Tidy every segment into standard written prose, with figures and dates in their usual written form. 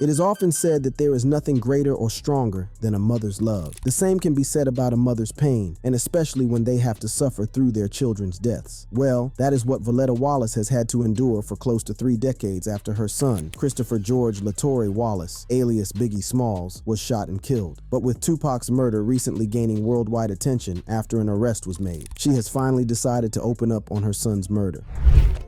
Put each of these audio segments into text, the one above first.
It is often said that there is nothing greater or stronger than a mother's love. The same can be said about a mother's pain, and especially when they have to suffer through their children's deaths. Well, that is what Voletta Wallace has had to endure for close to 3 decades after her son, Christopher George Latore Wallace, alias Biggie Smalls, was shot and killed. But with Tupac's murder recently gaining worldwide attention after an arrest was made, she has finally decided to open up on her son's murder.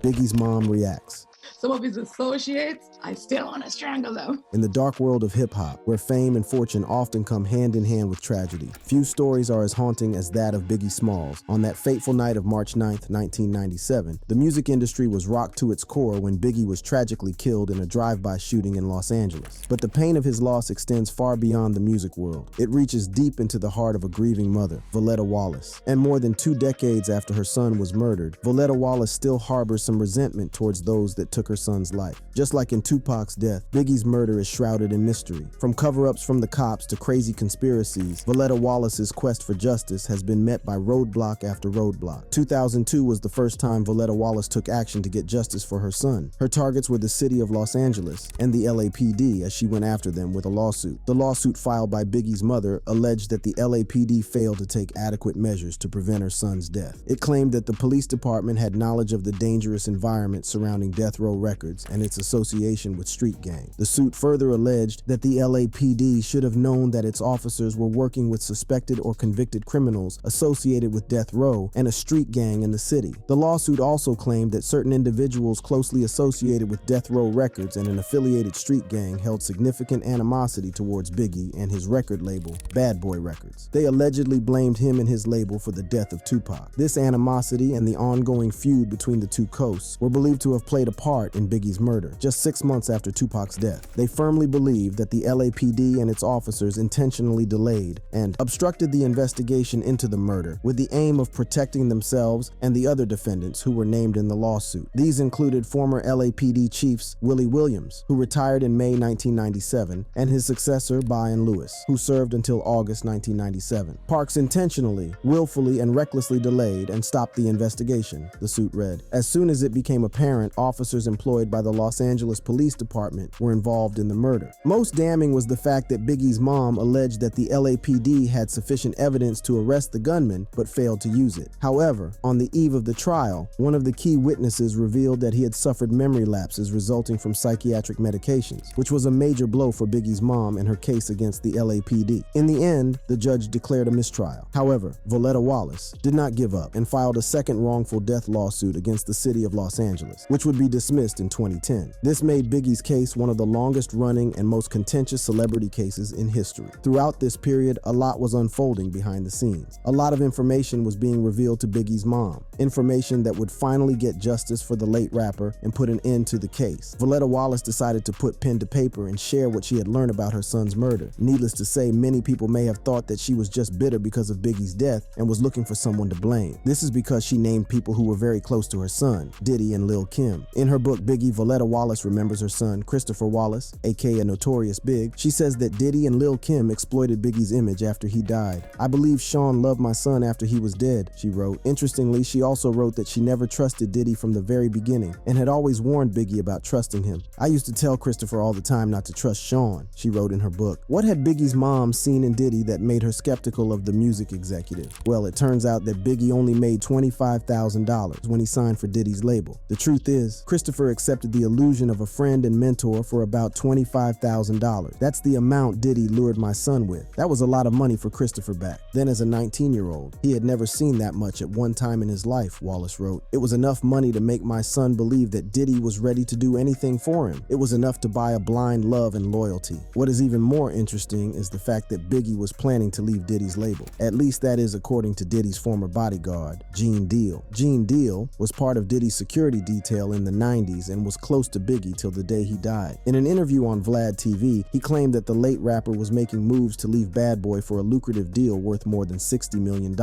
Biggie's mom reacts. Some of his associates, I still want to strangle them. In the dark world of hip-hop, where fame and fortune often come hand in hand with tragedy, few stories are as haunting as that of Biggie Smalls. On that fateful night of March 9th, 1997, the music industry was rocked to its core when Biggie was tragically killed in a drive-by shooting in Los Angeles. But the pain of his loss extends far beyond the music world. It reaches deep into the heart of a grieving mother, Voletta Wallace. And more than 2 decades after her son was murdered, Voletta Wallace still harbors some resentment towards those that took her son's life. Just like in Tupac's death, Biggie's murder is shrouded in mystery. From cover-ups from the cops to crazy conspiracies, Voletta Wallace's quest for justice has been met by roadblock after roadblock. 2002 was the first time Voletta Wallace took action to get justice for her son. Her targets were the city of Los Angeles and the LAPD as she went after them with a lawsuit. The lawsuit filed by Biggie's mother alleged that the LAPD failed to take adequate measures to prevent her son's death. It claimed that the police department had knowledge of the dangerous environment surrounding death row records and its association with street gangs. The suit further alleged that the LAPD should have known that its officers were working with suspected or convicted criminals associated with death row and a street gang in the city. The lawsuit also claimed that certain individuals closely associated with death row records and an affiliated street gang held significant animosity towards Biggie and his record label, Bad Boy Records. They allegedly blamed him and his label for the death of Tupac. This animosity and the ongoing feud between the two coasts were believed to have played a part in Biggie's murder, just 6 months after Tupac's death. They firmly believe that the LAPD and its officers intentionally delayed and obstructed the investigation into the murder with the aim of protecting themselves and the other defendants who were named in the lawsuit. These included former LAPD chiefs Willie Williams, who retired in May 1997, and his successor Byron Lewis, who served until August 1997. Parks intentionally, willfully, and recklessly delayed and stopped the investigation, the suit read. As soon as it became apparent, officers employed by the Los Angeles Police Department were involved in the murder. Most damning was the fact that Biggie's mom alleged that the LAPD had sufficient evidence to arrest the gunman but failed to use it. However, on the eve of the trial, one of the key witnesses revealed that he had suffered memory lapses resulting from psychiatric medications, which was a major blow for Biggie's mom and her case against the LAPD. In the end, the judge declared a mistrial. However, Voletta Wallace did not give up and filed a second wrongful death lawsuit against the city of Los Angeles, which would be dismissed in 2010. This made Biggie's case one of the longest running and most contentious celebrity cases in history. Throughout this period, a lot was unfolding behind the scenes. A lot of information was being revealed to Biggie's mom, information that would finally get justice for the late rapper and put an end to the case. Voletta Wallace decided to put pen to paper and share what she had learned about her son's murder. Needless to say, many people may have thought that she was just bitter because of Biggie's death and was looking for someone to blame. This is because she named people who were very close to her son, Diddy and Lil Kim. In her book Biggie, Voletta Wallace remembers her son, Christopher Wallace, aka Notorious Big. She says that Diddy and Lil Kim exploited Biggie's image after he died. "I believe Sean loved my son after he was dead," she wrote. Interestingly, she also wrote that she never trusted Diddy from the very beginning and had always warned Biggie about trusting him. "I used to tell Christopher all the time not to trust Sean," she wrote in her book. What had Biggie's mom seen in Diddy that made her skeptical of the music executive? Well, it turns out that Biggie only made $25,000 when he signed for Diddy's label. The truth is, Christopher accepted the illusion of a friend and mentor for about $25,000. That's the amount Diddy lured my son with. That was a lot of money for Christopher back then. As a 19-year-old, he had never seen that much at one time in his life, Wallace wrote. "It was enough money to make my son believe that Diddy was ready to do anything for him. It was enough to buy a blind love and loyalty." What is even more interesting is the fact that Biggie was planning to leave Diddy's label. At least that is according to Diddy's former bodyguard, Gene Deal. Gene Deal was part of Diddy's security detail in the 90s and was close to Biggie till the day he died. In an interview on Vlad TV, he claimed that the late rapper was making moves to leave Bad Boy for a lucrative deal worth more than $60 million.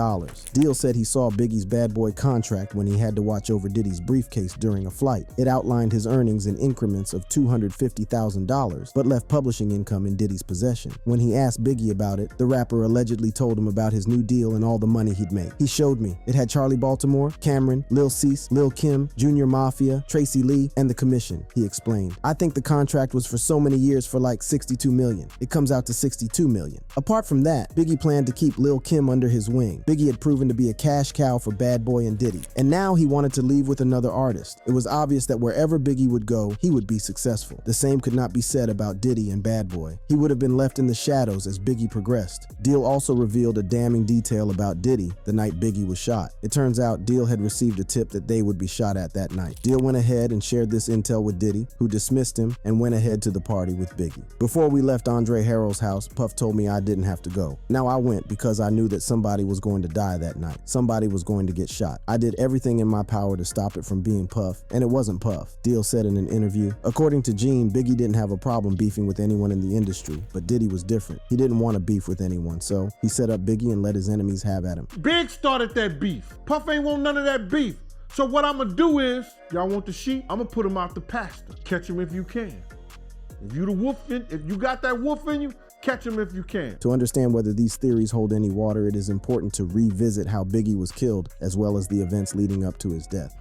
Deal said he saw Biggie's Bad Boy contract when he had to watch over Diddy's briefcase during a flight. It outlined his earnings in increments of $250,000, but left publishing income in Diddy's possession. When he asked Biggie about it, the rapper allegedly told him about his new deal and all the money he'd make. "He showed me. It had Charlie Baltimore, Cameron, Lil Cease, Lil Kim, Junior Mafia, Tracy Biggie Lee and the commission, he explained. I think the contract was for so many years for like $62 million. It comes out to $62 million. Apart from that, Biggie planned to keep Lil' Kim under his wing. Biggie had proven to be a cash cow for Bad Boy and Diddy, and now he wanted to leave with another artist. It was obvious that wherever Biggie would go, he would be successful. The same could not be said about Diddy and Bad Boy. He would have been left in the shadows as Biggie progressed. Deal also revealed a damning detail about Diddy the night Biggie was shot. It turns out Deal had received a tip that they would be shot at that night. Deal went ahead and shared this intel with Diddy, who dismissed him and went ahead to the party with Biggie. Before we left Andre Harrell's house, Puff told me I didn't have to go. Now I went because I knew that somebody was going to die that night. Somebody was going to get shot. I did everything in my power to stop it from being Puff, and it wasn't Puff, Deal said in an interview. According to Gene, Biggie didn't have a problem beefing with anyone in the industry, but Diddy was different. He didn't want to beef with anyone, so he set up Biggie and let his enemies have at him. Big started that beef. Puff ain't want none of that beef. So what I'm gonna do is, y'all want the sheep? I'm gonna put him out the pasture. Catch him if you can. If you got that wolf in you, catch him if you can. To understand whether these theories hold any water, it is important to revisit how Biggie was killed, as well as the events leading up to his death.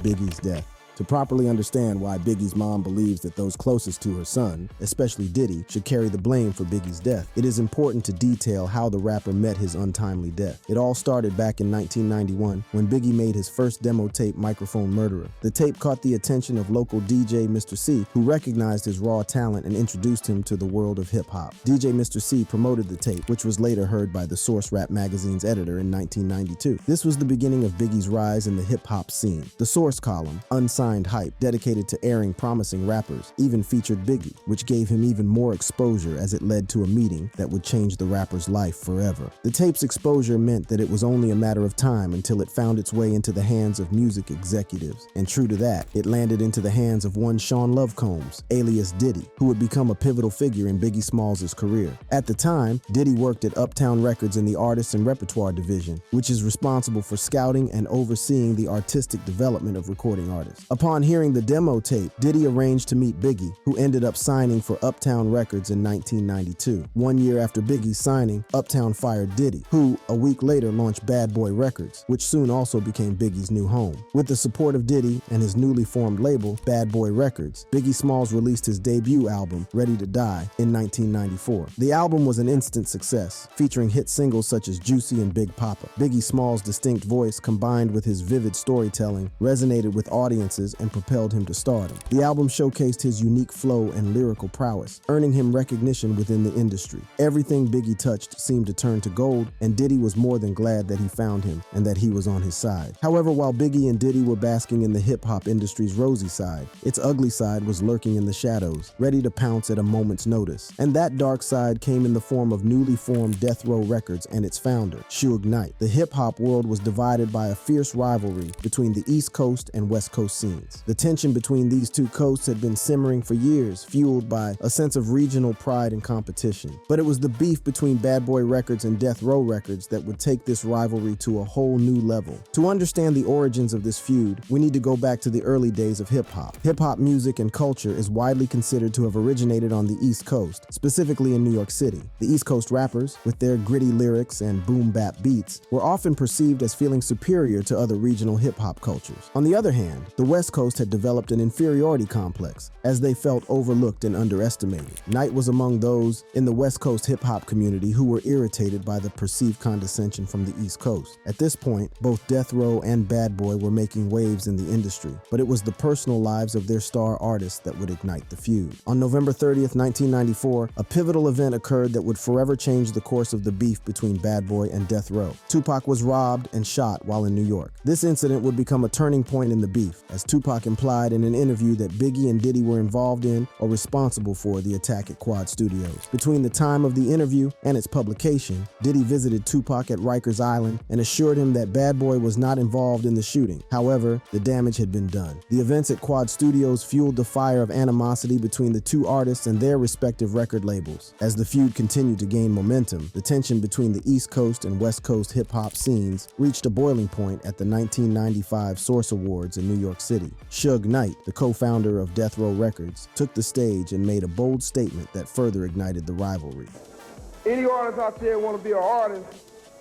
Biggie's death. To properly understand why Biggie's mom believes that those closest to her son, especially Diddy, should carry the blame for Biggie's death, it is important to detail how the rapper met his untimely death. It all started back in 1991 when Biggie made his first demo tape, Microphone Murderer. The tape caught the attention of local DJ Mr. C, who recognized his raw talent and introduced him to the world of hip-hop. DJ Mr. C promoted the tape, which was later heard by the Source Rap magazine's editor in 1992. This was the beginning of Biggie's rise in the hip-hop scene. The Source column, Unsigned Hype, dedicated to airing promising rappers, even featured Biggie, which gave him even more exposure as it led to a meeting that would change the rapper's life forever. The tape's exposure meant that it was only a matter of time until it found its way into the hands of music executives. And true to that, it landed into the hands of one Sean Love Combs, alias Diddy, who would become a pivotal figure in Biggie Smalls' career. At the time, Diddy worked at Uptown Records in the Artists and Repertoire division, which is responsible for scouting and overseeing the artistic development of recording artists. Upon hearing the demo tape, Diddy arranged to meet Biggie, who ended up signing for Uptown Records in 1992. 1 year after Biggie's signing, Uptown fired Diddy, who, a week later, launched Bad Boy Records, which soon also became Biggie's new home. With the support of Diddy and his newly formed label, Bad Boy Records, Biggie Smalls released his debut album, Ready to Die, in 1994. The album was an instant success, featuring hit singles such as Juicy and Big Papa. Biggie Smalls' distinct voice, combined with his vivid storytelling, resonated with audiences and propelled him to stardom. The album showcased his unique flow and lyrical prowess, earning him recognition within the industry. Everything Biggie touched seemed to turn to gold, and Diddy was more than glad that he found him and that he was on his side. However, while Biggie and Diddy were basking in the hip-hop industry's rosy side, its ugly side was lurking in the shadows, ready to pounce at a moment's notice. And that dark side came in the form of newly formed Death Row Records and its founder, Suge Knight. The hip-hop world was divided by a fierce rivalry between the East Coast and West Coast scenes. The tension between these two coasts had been simmering for years, fueled by a sense of regional pride and competition. But it was the beef between Bad Boy Records and Death Row Records that would take this rivalry to a whole new level. To understand the origins of this feud, we need to go back to the early days of hip-hop. Hip-hop music and culture is widely considered to have originated on the East Coast, specifically in New York City. The East Coast rappers, with their gritty lyrics and boom-bap beats, were often perceived as feeling superior to other regional hip-hop cultures. On the other hand, the West Coast had developed an inferiority complex, as they felt overlooked and underestimated. Knight was among those in the West Coast hip-hop community who were irritated by the perceived condescension from the East Coast. At this point, both Death Row and Bad Boy were making waves in the industry, but it was the personal lives of their star artists that would ignite the feud. On November 30th, 1994, a pivotal event occurred that would forever change the course of the beef between Bad Boy and Death Row. Tupac was robbed and shot while in New York. This incident would become a turning point in the beef, as Tupac implied in an interview that Biggie and Diddy were involved in or responsible for the attack at Quad Studios. Between the time of the interview and its publication, Diddy visited Tupac at Rikers Island and assured him that Bad Boy was not involved in the shooting. However, the damage had been done. The events at Quad Studios fueled the fire of animosity between the two artists and their respective record labels. As the feud continued to gain momentum, the tension between the East Coast and West Coast hip-hop scenes reached a boiling point at the 1995 Source Awards in New York City. Suge Knight, the co-founder of Death Row Records, took the stage and made a bold statement that further ignited the rivalry. Any artist out there want to be an artist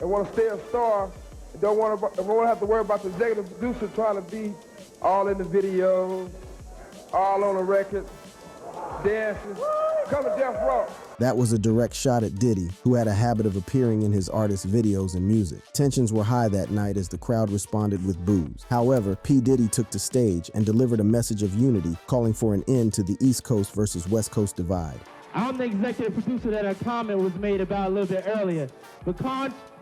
and want to stay a star and don't want to have to worry about the executive producer trying to be all in the videos, all on the record, dancing, come to Death Row. That was a direct shot at Diddy, who had a habit of appearing in his artists' videos and music. Tensions were high that night as the crowd responded with boos. However, P. Diddy took to stage and delivered a message of unity, calling for an end to the East Coast versus West Coast divide. I'm the executive producer that a comment was made about a little bit earlier. But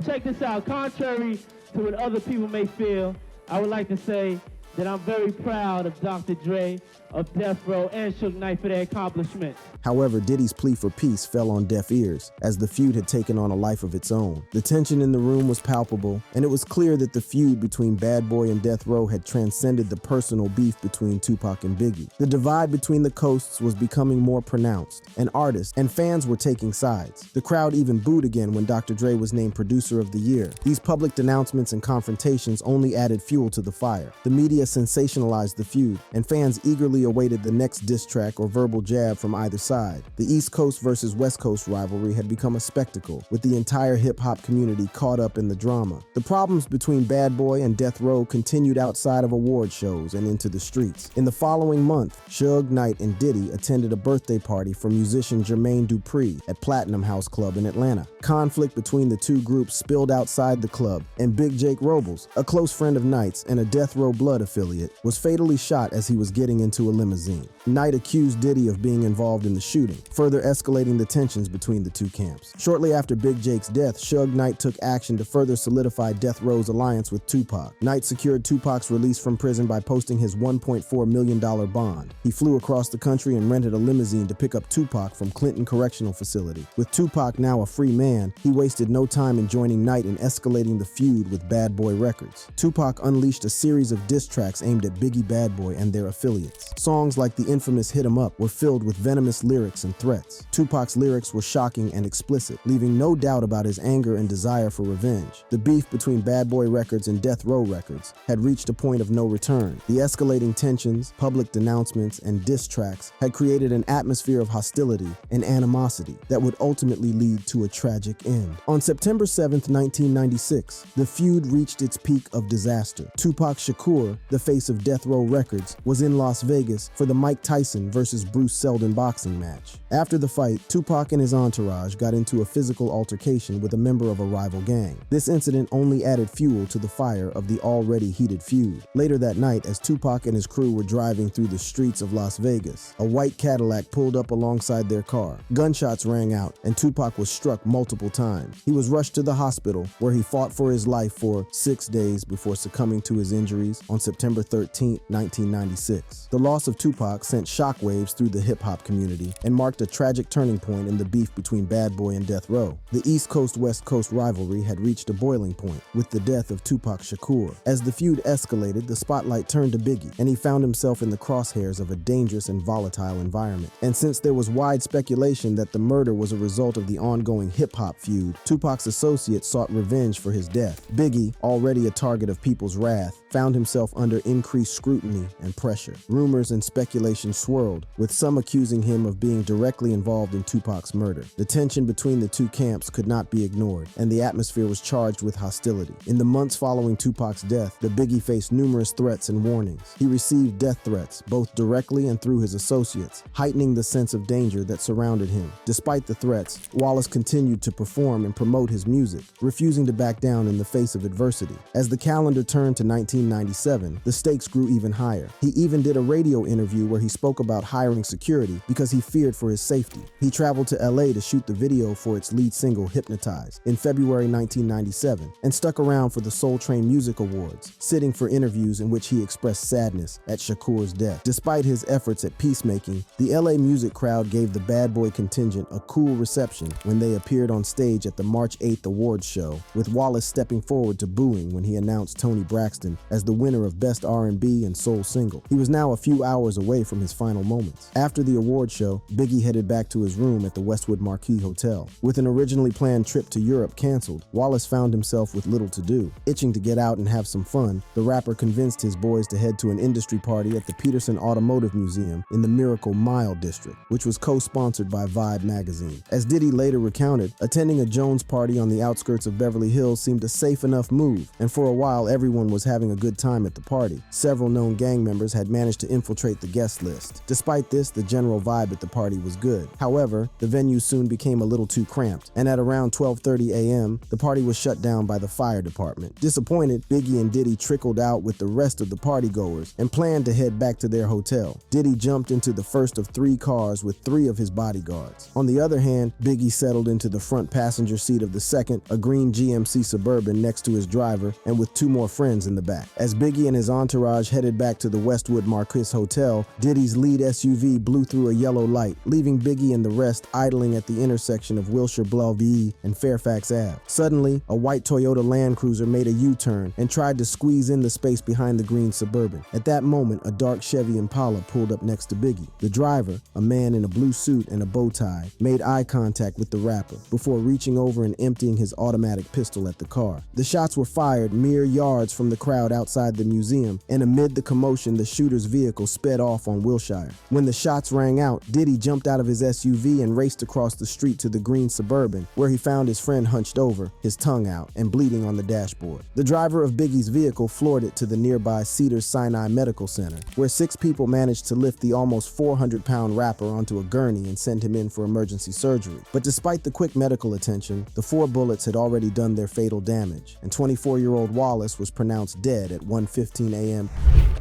check this out, contrary to what other people may feel, I would like to say that I'm very proud of Dr. Dre, of Death Row, and Suge Knight for their accomplishments. However, Diddy's plea for peace fell on deaf ears, as the feud had taken on a life of its own. The tension in the room was palpable, and it was clear that the feud between Bad Boy and Death Row had transcended the personal beef between Tupac and Biggie. The divide between the coasts was becoming more pronounced, and artists and fans were taking sides. The crowd even booed again when Dr. Dre was named Producer of the Year. These public denouncements and confrontations only added fuel to the fire. The media sensationalized the feud, and fans eagerly awaited the next diss track or verbal jab from either side. The East Coast versus West Coast rivalry had become a spectacle, with the entire hip-hop community caught up in the drama. The problems between Bad Boy and Death Row continued outside of award shows and into the streets. In the following month, Suge Knight and Diddy attended a birthday party for musician Jermaine Dupri at Platinum House Club in Atlanta. Conflict between the two groups spilled outside the club, and Big Jake Robles, a close friend of Knight's and a Death Row Blood affiliate, was fatally shot as he was getting into a limousine. Knight accused Diddy of being involved in the shooting, further escalating the tensions between the two camps. Shortly after Big Jake's death, Suge Knight took action to further solidify Death Row's alliance with Tupac. Knight secured Tupac's release from prison by posting his $1.4 million bond. He flew across the country and rented a limousine to pick up Tupac from Clinton Correctional Facility. With Tupac now a free man, he wasted no time in joining Knight in escalating the feud with Bad Boy Records. Tupac unleashed a series of diss tracks aimed at Biggie, Bad Boy, and their affiliates. Songs like the infamous Hit 'Em Up were filled with venomous lyrics and threats. Tupac's lyrics were shocking and explicit, leaving no doubt about his anger and desire for revenge. The beef between Bad Boy Records and Death Row Records had reached a point of no return. The escalating tensions, public denouncements, and diss tracks had created an atmosphere of hostility and animosity that would ultimately lead to a tragic end. On September 7th, 1996, the feud reached its peak of disaster. Tupac Shakur, the face of Death Row Records, was in Las Vegas for the Mike Tyson versus Bruce Seldon boxing match. After the fight, Tupac and his entourage got into a physical altercation with a member of a rival gang. This incident only added fuel to the fire of the already heated feud. Later that night, as Tupac and his crew were driving through the streets of Las Vegas, a white Cadillac pulled up alongside their car. Gunshots rang out, and Tupac was struck multiple times. He was rushed to the hospital, where he fought for his life for 6 days before succumbing to his injuries on September 13, 1996. The loss of Tupac sent shockwaves through the hip-hop community and marked a tragic turning point in the beef between Bad Boy and Death Row. The East Coast-West Coast rivalry had reached a boiling point with the death of Tupac Shakur. As the feud escalated, the spotlight turned to Biggie, and he found himself in the crosshairs of a dangerous and volatile environment. And since there was wide speculation that the murder was a result of the ongoing hip-hop feud, Tupac's associates sought revenge for his death. Biggie, already a target of people's wrath, found himself under increased scrutiny and pressure. Rumors and speculation swirled, with some accusing him of being directly involved in Tupac's murder. The tension between the two camps could not be ignored, and the atmosphere was charged with hostility. In the months following Tupac's death, the Biggie faced numerous threats and warnings. He received death threats, both directly and through his associates, heightening the sense of danger that surrounded him. Despite the threats, Wallace continued to perform and promote his music, refusing to back down in the face of adversity. As the calendar turned to 1997, the stakes grew even higher. He even did a radio interview where he spoke about hiring security because he feared for his safety. He traveled to LA to shoot the video for its lead single, Hypnotize, in February 1997, and stuck around for the Soul Train Music Awards, sitting for interviews in which he expressed sadness at Shakur's death. Despite his efforts at peacemaking, the LA music crowd gave the Bad Boy contingent a cool reception when they appeared on stage at the March 8th awards show, with Wallace stepping forward to booing when he announced Toni Braxton as the winner of Best R&B and Soul Single. He was now a few hours away from his final moments. After the award show, Biggie headed back to his room at the Westwood Marquis Hotel. With an originally planned trip to Europe canceled, Wallace found himself with little to do. Itching to get out and have some fun, the rapper convinced his boys to head to an industry party at the Peterson Automotive Museum in the Miracle Mile district, which was co-sponsored by Vibe magazine. As Diddy later recounted, attending a Jones party on the outskirts of Beverly Hills seemed a safe enough move, and for a while everyone was having a good time at the party. Several known gang members had managed to infiltrate the guest list. Despite this, the general vibe at the party was good. However, the venue soon became a little too cramped, and at around 12:30 a.m., the party was shut down by the fire department. Disappointed, Biggie and Diddy trickled out with the rest of the partygoers and planned to head back to their hotel. Diddy jumped into the first of 3 cars with 3 of his bodyguards. On the other hand, Biggie settled into the front passenger seat of the second, a green GMC Suburban next to his driver, and with 2 more friends in the back. As Biggie and his entourage headed back to the Westwood Marquis Hotel, Diddy's lead SUV blew through a yellow light, leaving Biggie and the rest idling at the intersection of Wilshire Blauvie and Fairfax Ave. Suddenly, a white Toyota Land Cruiser made a U-turn and tried to squeeze in the space behind the green Suburban. At that moment, a dark Chevy Impala pulled up next to Biggie. The driver, a man in a blue suit and a bow tie, made eye contact with the rapper before reaching over and emptying his automatic pistol at the car. The shots were fired mere yards from the crowd outside the museum, and amid the commotion, the shooter's vehicle sped off on Wilshire. When the shots rang out, Diddy jumped out of his SUV and raced across the street to the green Suburban, where he found his friend hunched over, his tongue out, and bleeding on the dashboard. The driver of Biggie's vehicle floored it to the nearby Cedars-Sinai Medical Center, where 6 people managed to lift the almost 400-pound rapper onto a gurney and send him in for emergency surgery. But despite the quick medical attention, the 4 bullets had already done their fatal damage, and 24-year-old Wallace was pronounced dead at 1:15 a.m.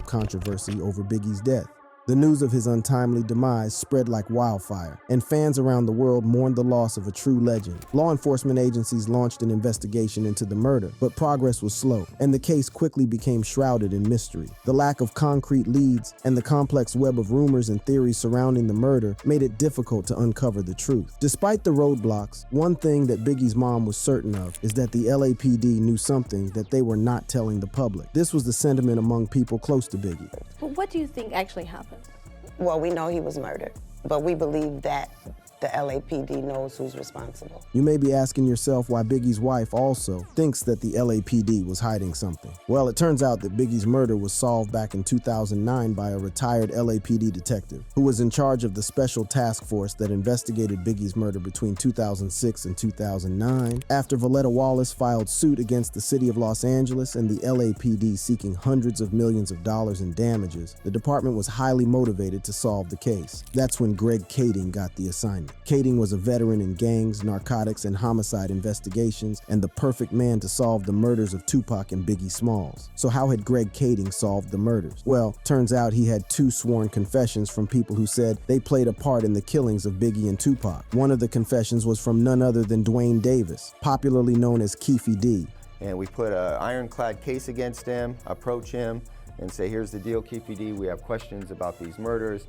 Controversy over Biggie's death. The news of his untimely demise spread like wildfire, and fans around the world mourned the loss of a true legend. Law enforcement agencies launched an investigation into the murder, but progress was slow, and the case quickly became shrouded in mystery. The lack of concrete leads and the complex web of rumors and theories surrounding the murder made it difficult to uncover the truth. Despite the roadblocks, one thing that Biggie's mom was certain of is that the LAPD knew something that they were not telling the public. This was the sentiment among people close to Biggie. Well, what do you think actually happened? Well, we know he was murdered, but we believe that the LAPD knows who's responsible. You may be asking yourself why Biggie's wife also thinks that the LAPD was hiding something. Well, it turns out that Biggie's murder was solved back in 2009 by a retired LAPD detective who was in charge of the special task force that investigated Biggie's murder between 2006 and 2009. After Valletta Wallace filed suit against the city of Los Angeles and the LAPD seeking hundreds of millions of dollars in damages, the department was highly motivated to solve the case. That's when Greg Kading got the assignment. Kading was a veteran in gangs, narcotics, and homicide investigations, and the perfect man to solve the murders of Tupac and Biggie Smalls. So how had Greg Kading solved the murders? Well, turns out he had 2 sworn confessions from people who said they played a part in the killings of Biggie and Tupac. One of the confessions was from none other than Dwayne Davis, popularly known as Keefy D. And we put an ironclad case against him, approach him, and say, here's the deal, Keefy D, we have questions about these murders.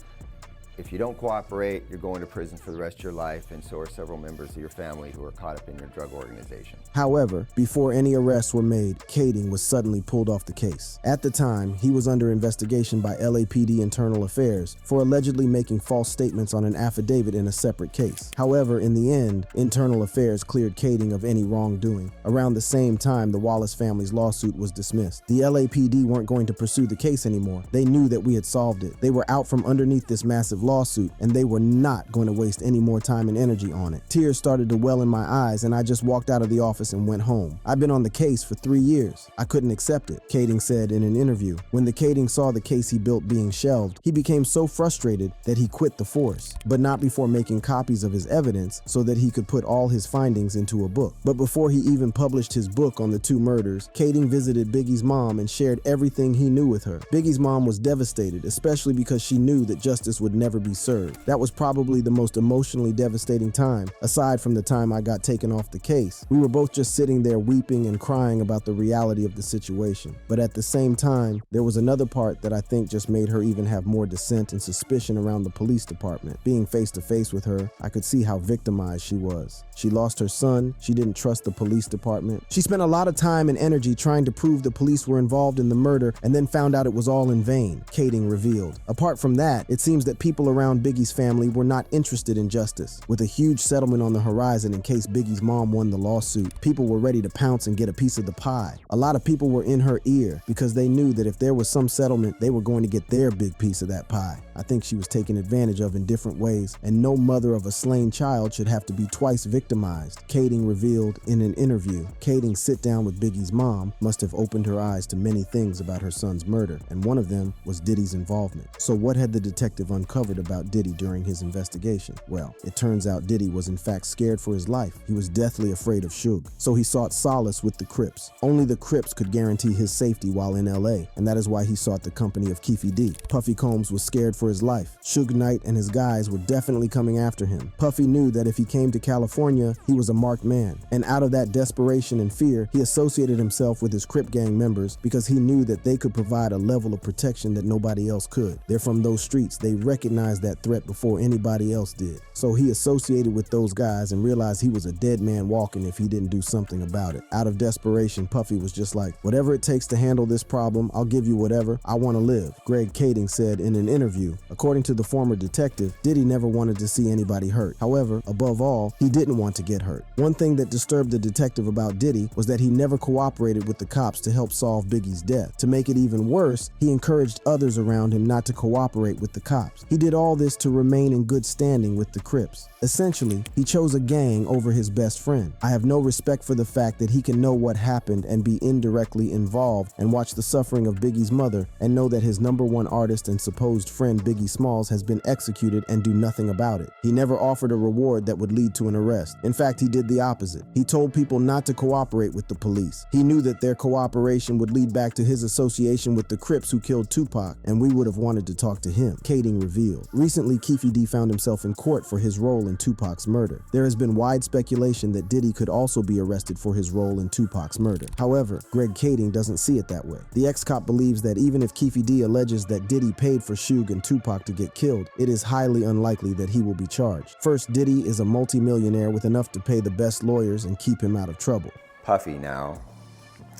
If you don't cooperate, you're going to prison for the rest of your life, and so are several members of your family who are caught up in your drug organization. However, before any arrests were made, Kading was suddenly pulled off the case. At the time, he was under investigation by LAPD Internal Affairs for allegedly making false statements on an affidavit in a separate case. However, in the end, Internal Affairs cleared Kading of any wrongdoing. Around the same time, the Wallace family's lawsuit was dismissed. The LAPD weren't going to pursue the case anymore. They knew that we had solved it. They were out from underneath this massive lawsuit, and they were not going to waste any more time and energy on it. Tears started to well in my eyes, and I just walked out of the office and went home. I've been on the case for 3 years. I couldn't accept it, Kading said in an interview. When the Kading saw the case he built being shelved, he became so frustrated that he quit the force, but not before making copies of his evidence so that he could put all his findings into a book. But before he even published his book on the 2 murders, Kading visited Biggie's mom and shared everything he knew with her. Biggie's mom was devastated, especially because she knew that justice would never be served. That was probably the most emotionally devastating time, aside from the time I got taken off the case. We were both just sitting there weeping and crying about the reality of the situation. But at the same time, there was another part that I think just made her even have more dissent and suspicion around the police department. Being face to face with her, I could see how victimized she was. She lost her son, she didn't trust the police department. She spent a lot of time and energy trying to prove the police were involved in the murder and then found out it was all in vain, Kading revealed. Apart from that, it seems that people around Biggie's family were not interested in justice. With a huge settlement on the horizon in case Biggie's mom won the lawsuit, people were ready to pounce and get a piece of the pie. A lot of people were in her ear because they knew that if there was some settlement, they were going to get their big piece of that pie. I think she was taken advantage of in different ways, and no mother of a slain child should have to be twice victimized, Kading revealed in an interview. Kading's sit-down with Biggie's mom must have opened her eyes to many things about her son's murder, and one of them was Diddy's involvement. So what had the detective uncovered about Diddy during his investigation? Well, it turns out Diddy was in fact scared for his life. He was deathly afraid of Suge, so he sought solace with the Crips. Only the Crips could guarantee his safety while in LA, and that is why he sought the company of Keefe D. Puffy Combs was scared for his life. Suge Knight and his guys were definitely coming after him. Puffy knew that if he came to California, he was a marked man, and out of that desperation and fear, he associated himself with his Crip gang members because he knew that they could provide a level of protection that nobody else could. They're from those streets. They recognized that threat before anybody else did. So he associated with those guys and realized he was a dead man walking if he didn't do something about it. Out of desperation, Puffy was just like, whatever it takes to handle this problem, I'll give you whatever. I want to live, Greg Kading said in an interview. According to the former detective, Diddy never wanted to see anybody hurt. However, above all, he didn't want to get hurt. One thing that disturbed the detective about Diddy was that he never cooperated with the cops to help solve Biggie's death. To make it even worse, he encouraged others around him not to cooperate with the cops. He did all this to remain in good standing with the Crips. Essentially, he chose a gang over his best friend. I have no respect for the fact that he can know what happened and be indirectly involved and watch the suffering of Biggie's mother and know that his #1 artist and supposed friend Biggie Smalls has been executed and do nothing about it. He never offered a reward that would lead to an arrest. In fact, he did the opposite. He told people not to cooperate with the police. He knew that their cooperation would lead back to his association with the Crips who killed Tupac, and we would have wanted to talk to him, Kading revealed. Recently, Keefe D found himself in court for his role in Tupac's murder. There has been wide speculation that Diddy could also be arrested for his role in Tupac's murder. However, Greg Kading doesn't see it that way. The ex-cop believes that even if Keefe D alleges that Diddy paid for Suge and Tupac to get killed, it is highly unlikely that he will be charged. First, Diddy is a multimillionaire with enough to pay the best lawyers and keep him out of trouble. Puffy now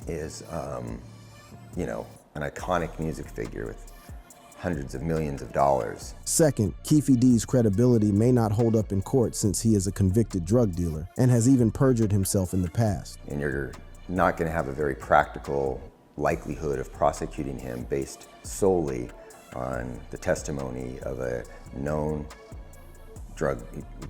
is, an iconic music figure with hundreds of millions of dollars. Second, Keefe D's credibility may not hold up in court since he is a convicted drug dealer and has even perjured himself in the past. And you're not going to have a very practical likelihood of prosecuting him based solely on the testimony of a known drug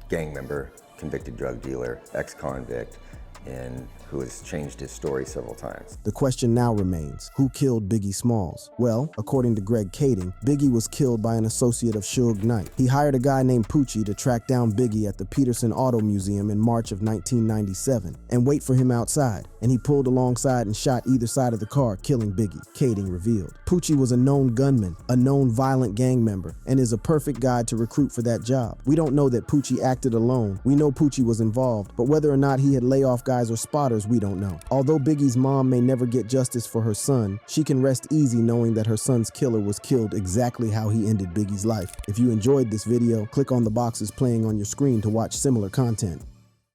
gang member, convicted drug dealer, ex-convict, and who has changed his story several times. The question now remains, who killed Biggie Smalls? Well, according to Greg Kading, Biggie was killed by an associate of Suge Knight. He hired a guy named Poochie to track down Biggie at the Peterson Auto Museum in March of 1997 and wait for him outside, and he pulled alongside and shot either side of the car, killing Biggie, Kading revealed. Poochie was a known gunman, a known violent gang member, and is a perfect guy to recruit for that job. We don't know that Poochie acted alone. We know Poochie was involved, but whether or not he had layoff guys or spotters, we don't know. Although Biggie's mom may never get justice for her son, she can rest easy knowing that her son's killer was killed exactly how he ended Biggie's life. If you enjoyed this video, click on the boxes playing on your screen to watch similar content.